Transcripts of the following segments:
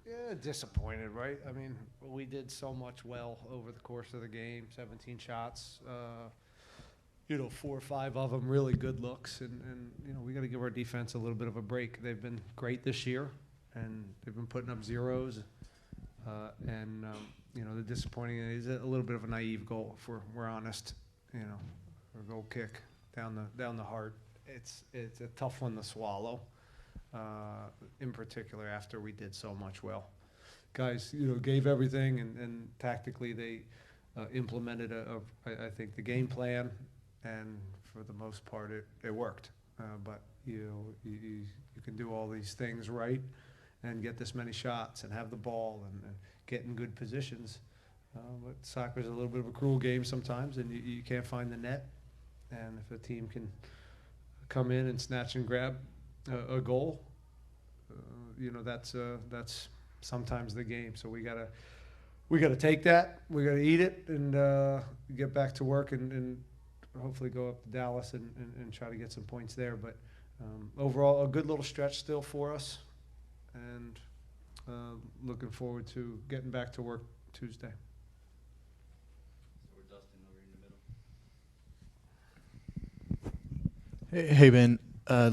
Yeah, disappointed, right? I mean, we did so much well over the course of the game. 17 shots, 4 or 5 of them really good looks, and we got to give our defense a little bit of a break. They've been great this year, and they've been putting up zeros. The disappointing is a little bit of a naive goal, if we're honest. A goal kick down the heart. It's a tough one to swallow. In particular, after we did so much well, guys, gave everything, and tactically they implemented I think the game plan, and for the most part it worked. But you can do all these things right and get this many shots and have the ball and get in good positions. But soccer's a little bit of a cruel game sometimes, and you can't find the net. And if a team can come in and snatch and grab a goal, that's sometimes the game. So we gotta take that. We gotta eat it and get back to work and hopefully go up to Dallas and try to get some points there. But overall, a good little stretch still for us, and looking forward to getting back to work Tuesday. So we're Dustin over in the middle. Hey Ben,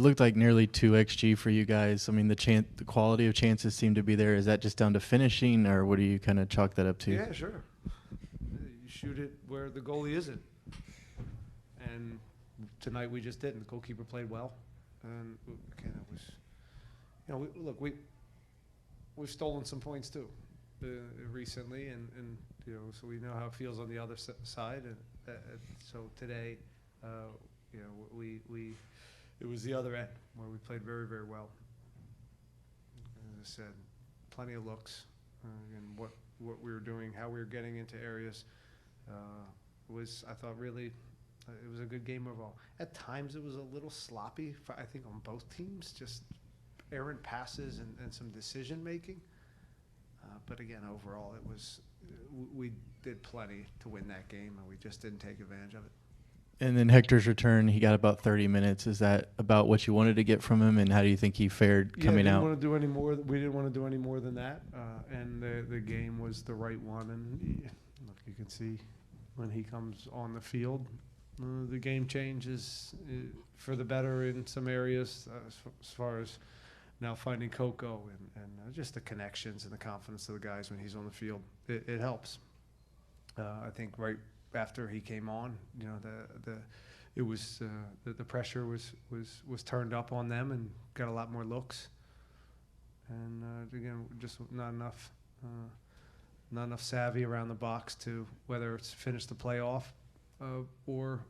looked like nearly 2 xG for you guys. I mean, the quality of chances seem to be there. Is that just down to finishing, or what do you kind of chalk that up to? Yeah, sure. You shoot it where the goalie isn't, and tonight we just didn't. The goalkeeper played well, and again, it was, we've stolen some points too recently, and so we know how it feels on the other side, and so today, it was the other end where we played very, very well. As I said, plenty of looks, and what we were doing, how we were getting into areas, was, I thought, really, it was a good game overall. At times it was a little sloppy, I think, on both teams, just errant passes and some decision making. But again, overall, we did plenty to win that game, and we just didn't take advantage of it. And then Hector's return, he got about 30 minutes. Is that about what you wanted to get from him, and how do you think he fared coming out? We didn't want to do any more than that, and the game was the right one. And look, you can see when he comes on the field, the game changes for the better in some areas, as far as now finding Coco and just the connections and the confidence of the guys when he's on the field. It helps. I think right after he came on, the pressure was turned up on them and got a lot more looks. And again, just not enough savvy around the box to whether it's finish the playoff or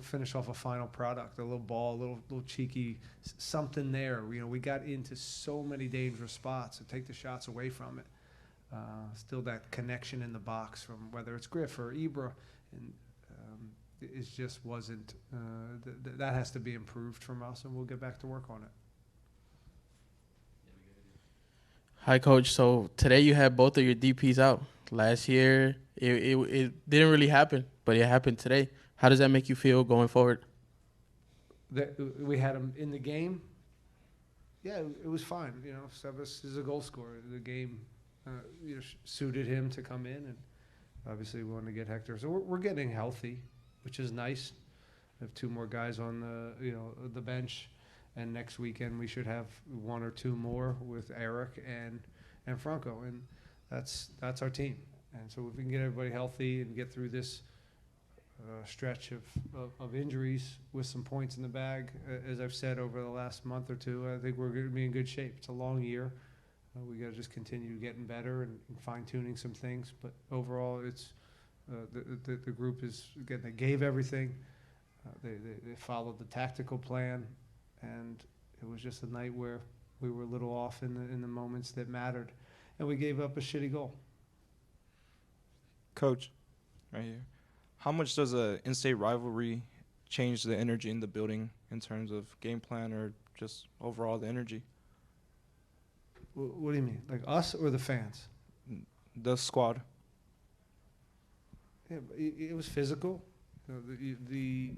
finish off a final product, a little ball, a little cheeky, something there. We got into so many dangerous spots, and take the shots away from it. Still that connection in the box from whether it's Griff or Ibra, and it just wasn't. That has to be improved from us, and we'll get back to work on it. Hi, Coach. So today you had both of your DPs out. Last year it didn't really happen, but it happened today. How does that make you feel going forward? We had him in the game. Yeah, it was fine. Sebas is a goal scorer. The game suited him to come in, and obviously we wanted to get Hector. So we're getting healthy, which is nice. We have 2 more guys on the bench, and next weekend we should have 1 or 2 more with Eric and Franco, and that's our team. And so if we can get everybody healthy and get through this stretch of injuries with some points in the bag, as I've said over the last month or 2, I think we're going to be in good shape. It's a long year. We got to just continue getting better and fine-tuning some things. But overall, it's the group is, again, they gave everything. They followed the tactical plan, and it was just a night where we were a little off in the moments that mattered, and we gave up a shitty goal. Coach, right here. How much does a in-state rivalry change the energy in the building in terms of game plan or just overall the energy? What do you mean? Like us or the fans? The squad. Yeah, it was physical. The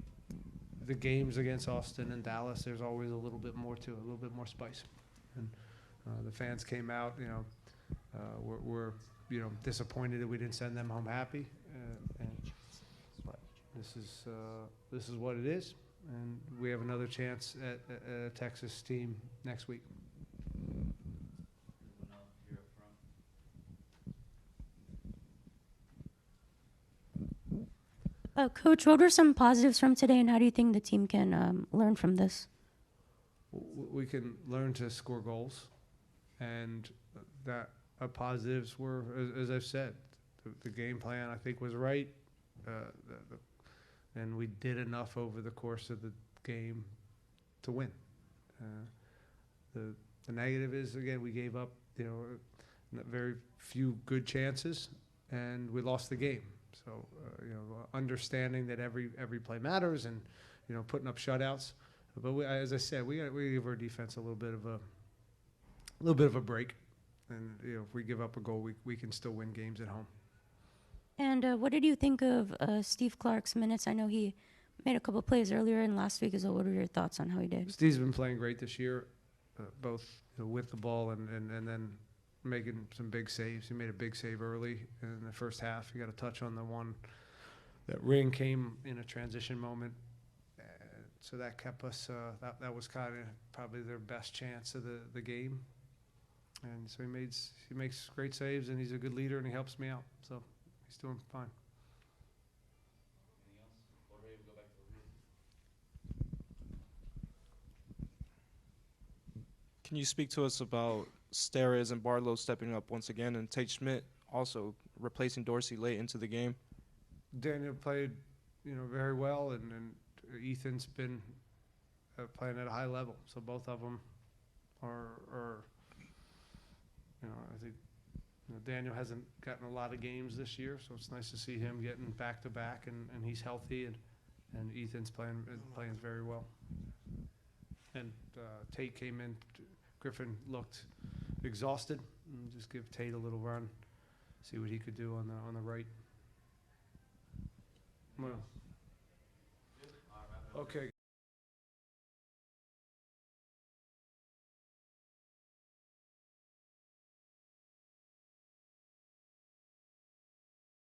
games against Austin and Dallas, there's always a little bit more to it, a little bit more spice. And the fans came out, we're disappointed that we didn't send them home happy, but this is what it is, and we have another chance at a Texas team next week. Moving up here up front. Coach, what were some positives from today, and how do you think the team can learn from this? We can learn to score goals, and that positives were, as I've said, the game plan I think was right, and we did enough over the course of the game to win. The negative is, again, we gave up very few good chances, and we lost the game. So understanding that every play matters, and putting up shutouts. But as I said, we give our defense a little bit of a break, and if we give up a goal, we can still win games at home. And what did you think of Steve Clark's minutes? I know he made a couple plays earlier and last week as well. What were your thoughts on how he did? Steve's been playing great this year, both with the ball and then making some big saves. He made a big save early in the first half. He got a touch on the one that ring came in a transition moment. So that kept us, that was kind of probably their best chance of the game. And so he makes great saves, and he's a good leader, and he helps me out. So he's doing fine. Anything else? Or ready to go back to the room? Can you speak to us about Steres and Barlow stepping up once again, and Tate Schmidt also replacing Dorsey late into the game? Daniel played, very well, and Ethan's been playing at a high level. So both of them are I think Daniel hasn't gotten a lot of games this year, so it's nice to see him getting back to back, and he's healthy, and Ethan's playing very well. And Tate came in. Griffin looked exhausted, and just give Tate a little run, see what he could do on the right. Well, okay, guys.